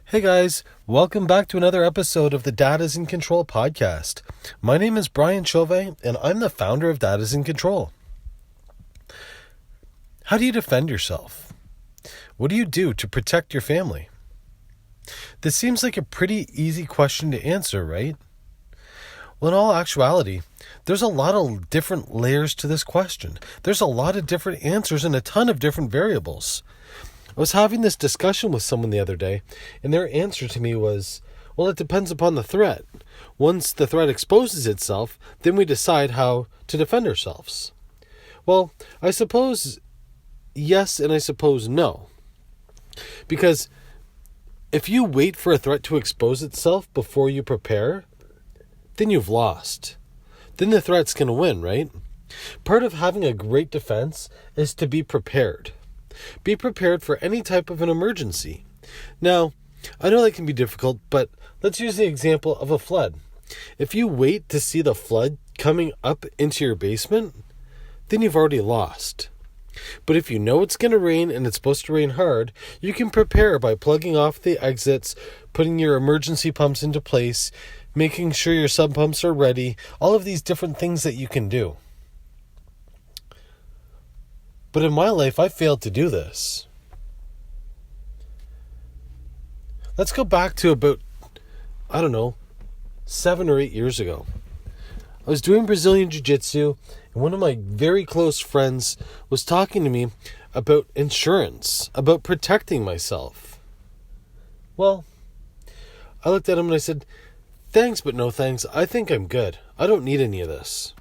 Hey guys, welcome back to another episode of the Dad is in Control podcast. My name is Brian Chauvet, and I'm the founder of Dad is in Control. How do you defend yourself? What do you do to protect your family? This seems like a pretty easy question to answer, right? Well, in all actuality, there's a lot of different layers to this question. There's a lot of different answers and a ton of different variables. I was having this discussion with someone the other day, and their answer to me was, well, it depends upon the threat. Once the threat exposes itself, then we decide how to defend ourselves. Well, I suppose yes, and I suppose no. Because if you wait for a threat to expose itself before you prepare, then you've lost. Then the threat's going to win, right? Part of having a great defense is to be prepared. Be prepared for any type of an emergency. Now, I know that can be difficult, but let's use the example of a flood. If you wait to see the flood coming up into your basement, then you've already lost. But if you know it's going to rain and it's supposed to rain hard, you can prepare by plugging off the exits, putting your emergency pumps into place, making sure your sump pumps are ready, all of these different things that you can do. But in my life, I failed to do this. Let's go back to about, 7 or 8 years ago. I was doing Brazilian Jiu-Jitsu, and one of my very close friends was talking to me about insurance, about protecting myself. Well, I looked at him and I said, thanks, but no thanks. I think I'm good. I don't need any of this.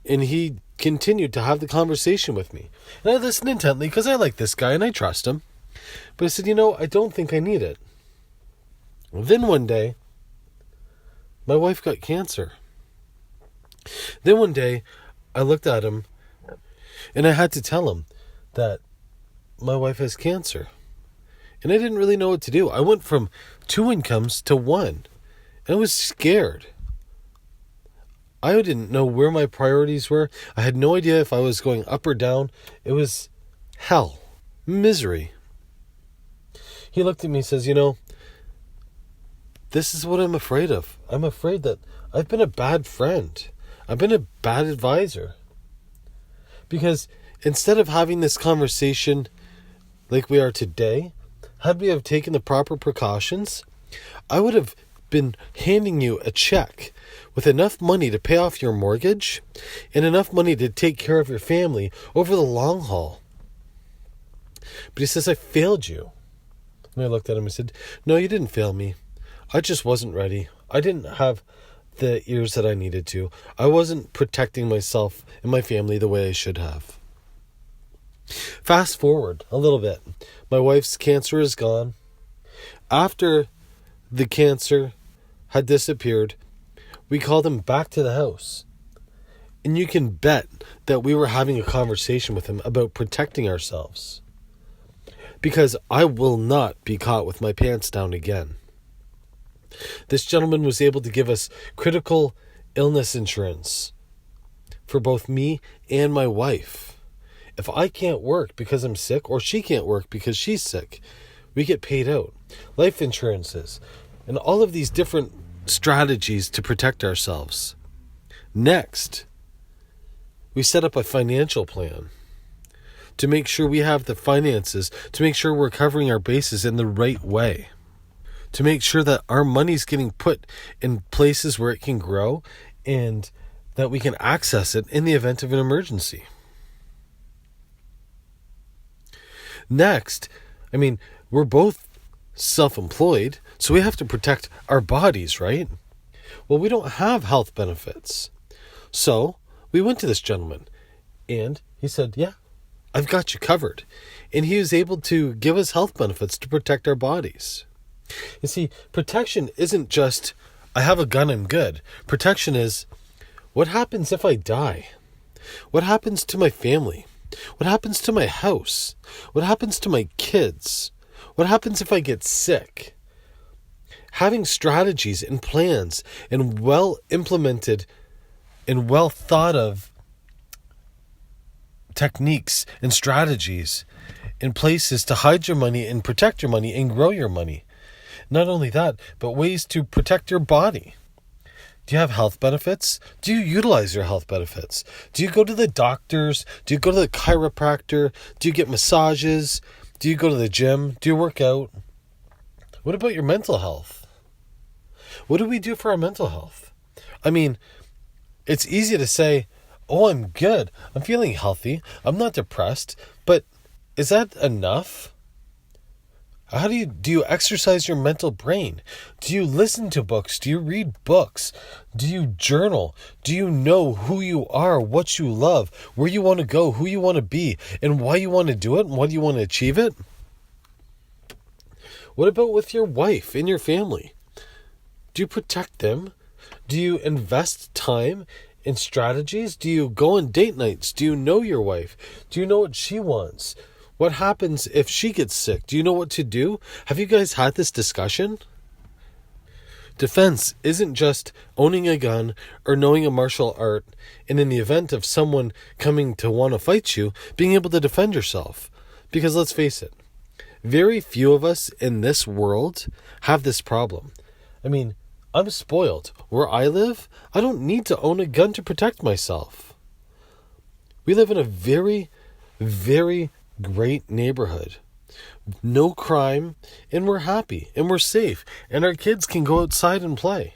And he continued to have the conversation with me. And I listened intently because I like this guy and I trust him. But I said, I don't think I need it. Then one day, my wife got cancer. Then one day, I looked at him and I had to tell him that my wife has cancer. And I didn't really know what to do. I went from 2 incomes to 1. And I was scared. I didn't know where my priorities were. I had no idea if I was going up or down. It was hell, misery. He looked at me and says, this is what I'm afraid of. I'm afraid that I've been a bad friend. I've been a bad advisor. Because instead of having this conversation like we are today, had we have taken the proper precautions, I would have been handing you a check with enough money to pay off your mortgage and enough money to take care of your family over the long haul. But he says, I failed you. And I looked at him and said, no, you didn't fail me. I just wasn't ready. I didn't have the ears that I needed to. I wasn't protecting myself and my family the way I should have. Fast forward a little bit. My wife's cancer is gone. After the cancer had disappeared, we called him back to the house. And you can bet that we were having a conversation with him about protecting ourselves. Because I will not be caught with my pants down again. This gentleman was able to give us critical illness insurance for both me and my wife. If I can't work because I'm sick, or she can't work because she's sick, we get paid out. Life insurances, and all of these different strategies to protect ourselves. Next, we set up a financial plan to make sure we have the finances, to make sure we're covering our bases in the right way, to make sure that our money's getting put in places where it can grow and that we can access it in the event of an emergency. Next, we're both self-employed, so we have to protect our bodies, right? Well, we don't have health benefits. So we went to this gentleman and he said, yeah, I've got you covered. And he was able to give us health benefits to protect our bodies. You see, protection isn't just, I have a gun, I'm good. Protection is, what happens if I die? What happens to my family? What happens to my house? What happens to my kids? What happens if I get sick? Having strategies and plans and well implemented and well thought of techniques and strategies in places to hide your money and protect your money and grow your money. Not only that, but ways to protect your body. Do you have health benefits? Do you utilize your health benefits? Do you go to the doctors? Do you go to the chiropractor? Do you get massages? Do you go to the gym? Do you work out? What about your mental health? What do we do for our mental health? I mean, it's easy to say, oh, I'm good. I'm feeling healthy. I'm not depressed. But is that enough? How do you exercise your mental brain? Do you listen to books? Do you read books? Do you journal? Do you know who you are, what you love, where you want to go, who you want to be, and why you want to do it, and why do you want to achieve it? What about with your wife and your family? Do you protect them? Do you invest time in strategies? Do you go on date nights? Do you know your wife? Do you know what she wants? What happens if she gets sick? Do you know what to do? Have you guys had this discussion? Defense isn't just owning a gun or knowing a martial art, and in the event of someone coming to want to fight you, being able to defend yourself. Because let's face it, very few of us in this world have this problem. I mean, I'm spoiled. Where I live, I don't need to own a gun to protect myself. We live in a very, very great neighborhood. No crime, and we're happy, and we're safe, and our kids can go outside and play.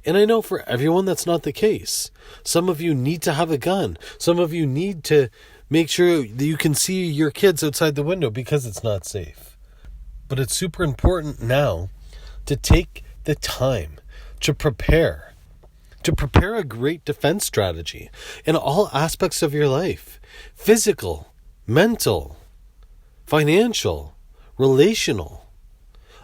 And I know for everyone that's not the case. Some of you need to have a gun. Some of you need to make sure that you can see your kids outside the window because it's not safe. But it's super important now to take the time to prepare a great defense strategy in all aspects of your life. Physical, mental, financial, relational,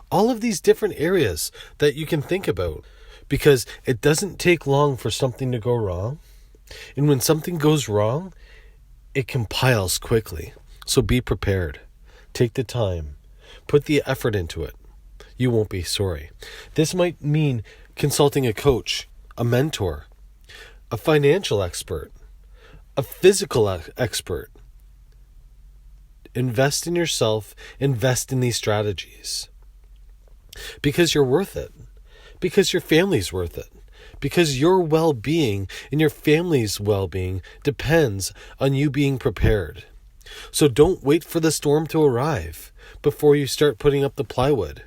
all of these different areas that you can think about, because it doesn't take long for something to go wrong. And when something goes wrong, it compiles quickly. So be prepared. Take the time. Put the effort into it. You won't be sorry. This might mean consulting a coach, a mentor, a financial expert, a physical expert. Invest in yourself. Invest in these strategies. Because you're worth it. Because your family's worth it. Because your well-being and your family's well-being depends on you being prepared. So don't wait for the storm to arrive before you start putting up the plywood.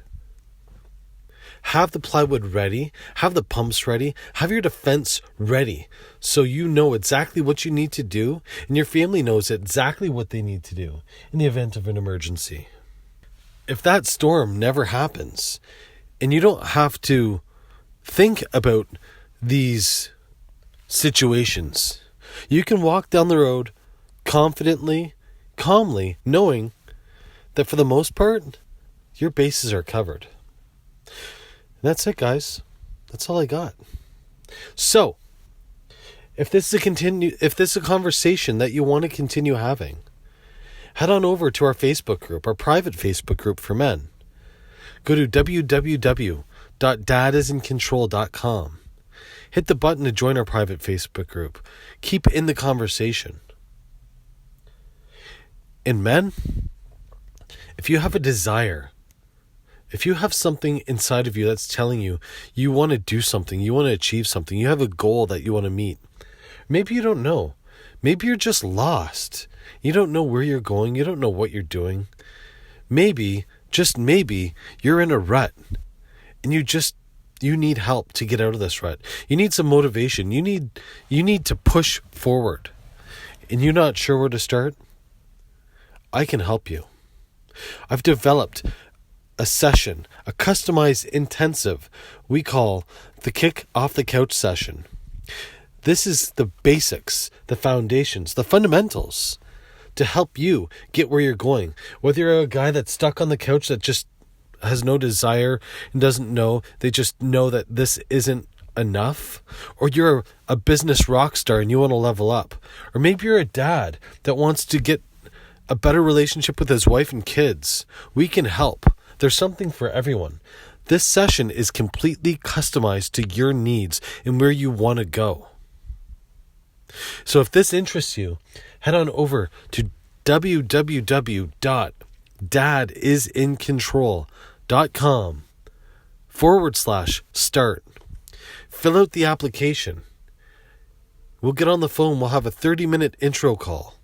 Have the plywood ready. Have the pumps ready. Have your defense ready so you know exactly what you need to do and your family knows exactly what they need to do in the event of an emergency. If that storm never happens and you don't have to think about these situations, you can walk down the road confidently, calmly, knowing that for the most part, your bases are covered. And that's it, guys. That's all I got. So, if this is a conversation that you want to continue having, head on over to our Facebook group, our private Facebook group for men. Go to www.dadisincontrol.com. Hit the button to join our private Facebook group. Keep in the conversation. And men, if you have a desire, if you have something inside of you that's telling you you want to do something, you want to achieve something, you have a goal that you want to meet, maybe you don't know. Maybe you're just lost. You don't know where you're going. You don't know what you're doing. Maybe, just maybe, you're in a rut and you need help to get out of this rut. You need some motivation. You need to push forward and you're not sure where to start. I can help you. I've developed a session, a customized intensive we call the Kick Off the Couch session. This is the basics, the foundations, the fundamentals to help you get where you're going. Whether you're a guy that's stuck on the couch that just has no desire and doesn't know, they just know that this isn't enough, or you're a business rock star and you want to level up, or maybe you're a dad that wants to get a better relationship with his wife and kids, we can help. There's something for everyone. This session is completely customized to your needs and where you want to go. So if this interests you, head on over to www.dadisincontrol.com/start. Fill out the application. We'll get on the phone. We'll have a 30-minute intro call.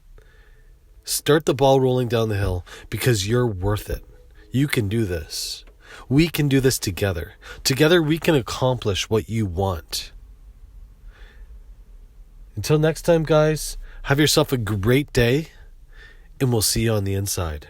Start the ball rolling down the hill because you're worth it. You can do this. We can do this together. Together we can accomplish what you want. Until next time, guys, have yourself a great day, and we'll see you on the inside.